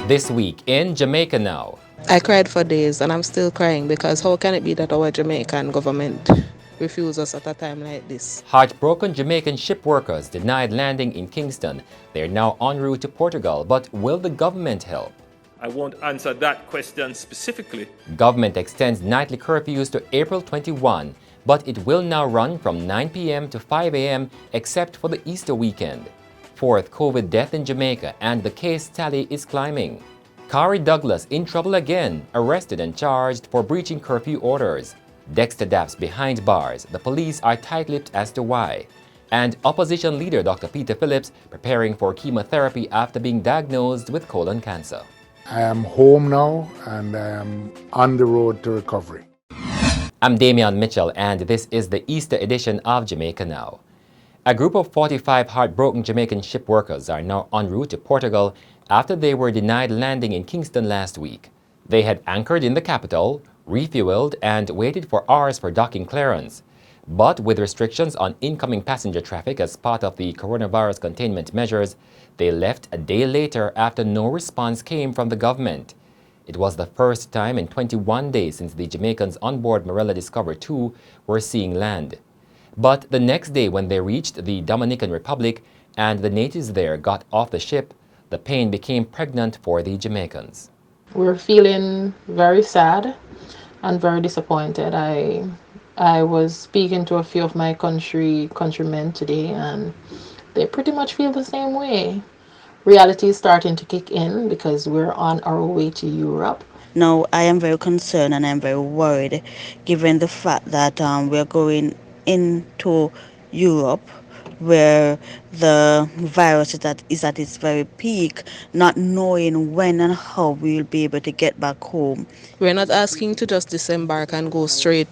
This week in Jamaica Now. I cried for days and I'm still crying because how can it be that our Jamaican government refuses us at a time like this? Heartbroken Jamaican ship workers denied landing in Kingston. They are now en route to Portugal, but will the government help? I won't answer that question specifically. Government extends nightly curfews to April 21, but it will now run from 9 p.m. to 5 a.m. except for the Easter weekend. Fourth COVID death in Jamaica and the case tally is climbing. Kerry Douglas in trouble again, arrested and charged for breaching curfew orders. Dexta Daps behind bars. The police are tight-lipped as to why. And opposition leader Dr. Phillips preparing for chemotherapy after being diagnosed with colon cancer. I am home now and I am on the road to recovery. I'm Damian Mitchell and this is the Easter edition of Jamaica Now. A group of 45 heartbroken Jamaican ship workers are now en route to Portugal after they were denied landing in Kingston last week. They had anchored in the capital, refueled, and waited for hours for docking clearance. But with restrictions on incoming passenger traffic as part of the coronavirus containment measures, they left a day later after no response came from the government. It was the first time in 21 days since the Jamaicans on board Marella Discover 2 were seeing land. But the next day when they reached the Dominican Republic and the natives there got off the ship, the pain became pregnant for the Jamaicans. We're feeling very sad and very disappointed. I was speaking to a few of my countrymen today and they pretty much feel the same way. Reality is starting to kick in because we're on our way to Europe. Now, I am very concerned and I'm very worried given the fact that we're going into Europe where the virus is at its very peak, not knowing when and how we'll be able to get back home. We're not asking to just disembark and go straight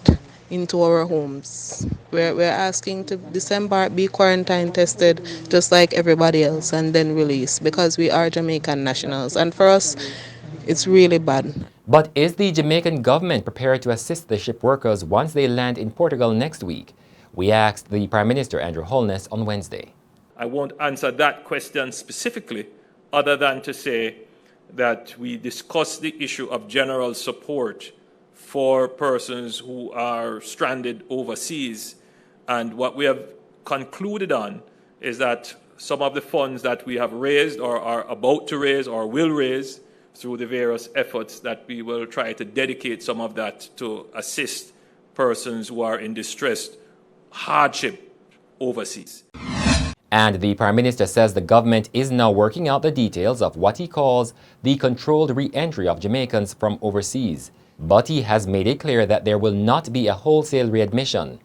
into our homes. We're asking to disembark, be quarantine tested just like everybody else and then released because we are Jamaican nationals and for us it's really bad. But is the Jamaican government prepared to assist the ship workers once they land in Portugal next week? We asked the Prime Minister Andrew Holness on Wednesday. I won't answer that question specifically, other than to say that we discussed the issue of general support for persons who are stranded overseas. And what we have concluded on is that some of the funds that we have raised or are about to raise or will raise through the various efforts, that we will try to dedicate some of that to assist persons who are in distress, hardship overseas. And the Prime Minister says the government is now working out the details of what he calls the controlled re-entry of Jamaicans from overseas. But he has made it clear that there will not be a wholesale readmission.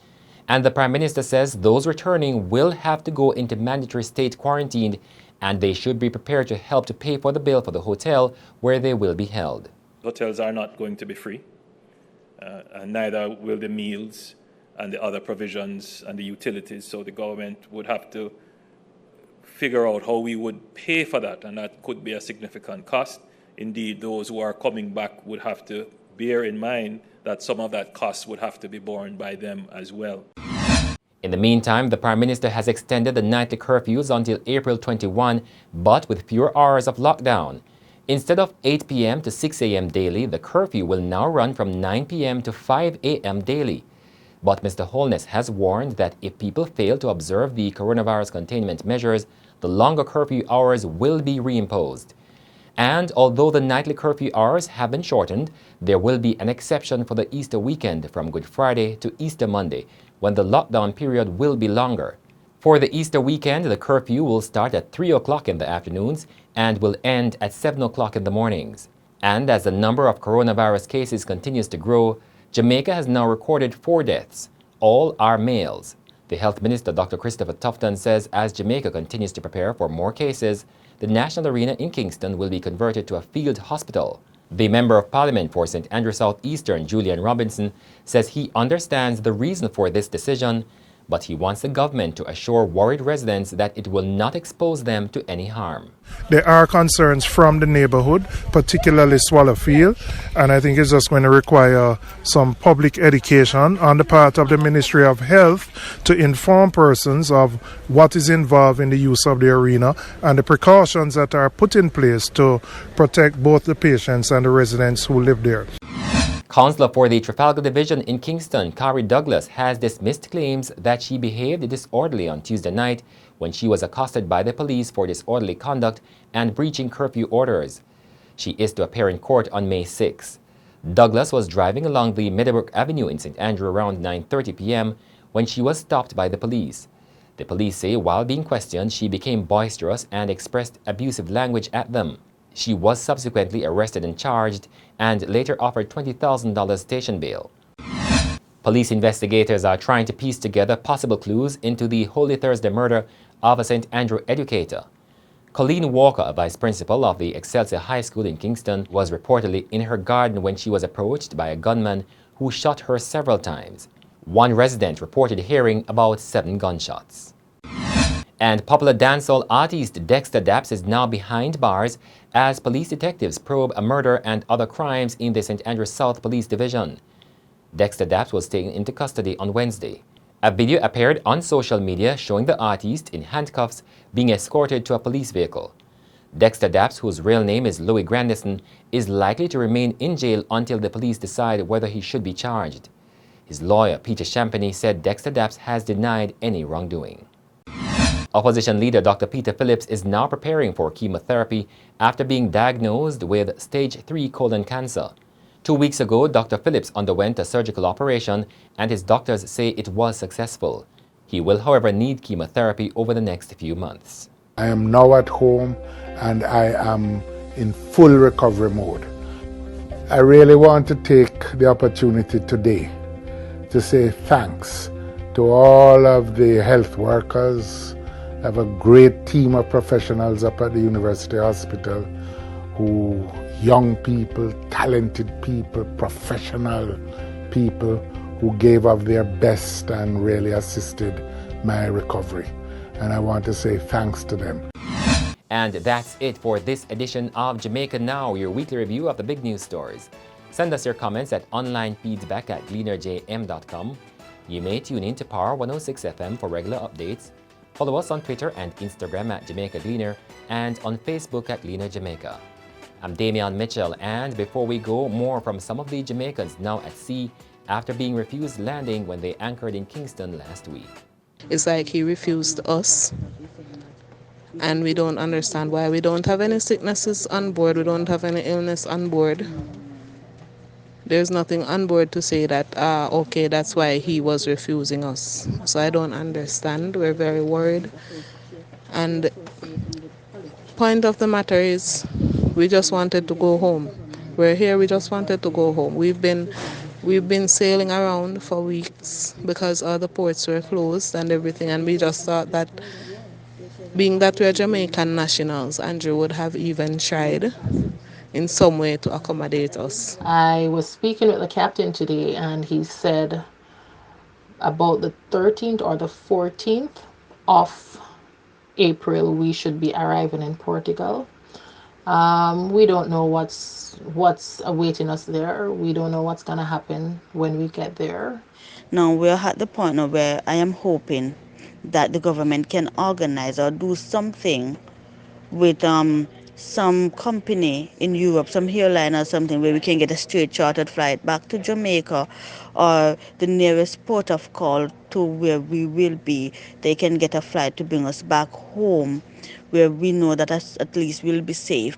And the Prime Minister says those returning will have to go into mandatory state quarantine and they should be prepared to help to pay for the bill for the hotel where they will be held. Hotels are not going to be free, and neither will the meals and the other provisions and the utilities. So the government would have to figure out how we would pay for that, and that could be a significant cost. Indeed, those who are coming back would have to bear in mind that some of that cost would have to be borne by them as well. In the meantime, the Prime Minister has extended the nightly curfews until April 21, but with fewer hours of lockdown. Instead of 8 p.m. to 6 a.m. daily, the curfew will now run from 9 p.m. to 5 a.m. daily. But Mr. Holness has warned that if people fail to observe the coronavirus containment measures, the longer curfew hours will be reimposed. And although the nightly curfew hours have been shortened, there will be an exception for the Easter weekend from Good Friday to Easter Monday, when the lockdown period will be longer. For the Easter weekend, the curfew will start at 3 o'clock in the afternoons and will end at 7 o'clock in the mornings. And as the number of coronavirus cases continues to grow, Jamaica has now recorded 4 deaths. All are males. The Health Minister, Dr. Christopher Tufton, says as Jamaica continues to prepare for more cases, the National Arena in Kingston will be converted to a field hospital. The Member of Parliament for St. Andrew South Eastern, Julian Robinson, says he understands the reason for this decision, but he wants the government to assure worried residents that it will not expose them to any harm. There are concerns from the neighborhood, particularly Swallowfield, and I think it's just going to require some public education on the part of the Ministry of Health to inform persons of what is involved in the use of the arena and the precautions that are put in place to protect both the patients and the residents who live there. Councillor for the Trafalgar Division in Kingston, Kerry Douglas, has dismissed claims that she behaved disorderly on Tuesday night when she was accosted by the police for disorderly conduct and breaching curfew orders. She is to appear in court on May 6. Douglas was driving along the Meadowbrook Avenue in St. Andrew around 9:30 p.m. when she was stopped by the police. The police say while being questioned, she became boisterous and expressed abusive language at them. She was subsequently arrested and charged and later offered $20,000 station bail. Police investigators are trying to piece together possible clues into the Holy Thursday murder of a St. Andrew educator. Colleen Walker, a vice principal of the Excelsior High School in Kingston, was reportedly in her garden when she was approached by a gunman who shot her several times. One resident reported hearing about 7 gunshots. And popular dancehall artiste Dexta Daps is now behind bars as police detectives probe a murder and other crimes in the St. Andrew South Police Division. Dexter Daps was taken into custody on Wednesday. A video appeared on social media showing the artiste in handcuffs being escorted to a police vehicle. Dexter Daps, whose real name is Louis Grandison, is likely to remain in jail until the police decide whether he should be charged. His lawyer, Peter Champagny, said Dexter Daps has denied any wrongdoing. Opposition leader Dr. Peter Phillips is now preparing for chemotherapy after being diagnosed with stage 3 colon cancer. 2 weeks ago, Dr. Phillips underwent a surgical operation and his doctors say it was successful. He will, however, need chemotherapy over the next few months. I am now at home and I am in full recovery mode. I really want to take the opportunity today to say thanks to all of the health workers. I have a great team of professionals up at the University Hospital young people, talented people, professional people who gave of their best and really assisted my recovery. And I want to say thanks to them. And that's it for this edition of Jamaica Now, your weekly review of the big news stories. Send us your comments at onlinefeedback@gleanerjm.com. You may tune in to Power 106 FM for regular updates. Follow us on Twitter and Instagram at Jamaica Gleaner and on Facebook at Gleaner Jamaica. I'm Damian Mitchell, and before we go, more from some of the Jamaicans now at sea after being refused landing when they anchored in Kingston last week. It's like he refused us, and we don't understand why. We don't have any sicknesses on board, we don't have any illness on board. There's nothing on board to say that, okay, that's why he was refusing us. So I don't understand. We're very worried. And point of the matter is, we just wanted to go home. We're here, we just wanted to go home. We've been sailing around for weeks because all the ports were closed and everything, and we just thought that being that we're Jamaican nationals, Andrew would have even tried in some way to accommodate us. I was speaking with the captain today, and he said about the 13th or the 14th of April we should be arriving in Portugal. We don't know what's awaiting us there. We don't know what's gonna happen when we get there. Now we're at the point now where I am hoping that the government can organize or do something with some company in Europe, some airline or something, where we can get a straight chartered flight back to Jamaica or the nearest port of call to where we will be. They can get a flight to bring us back home where we know that at least we'll be safe.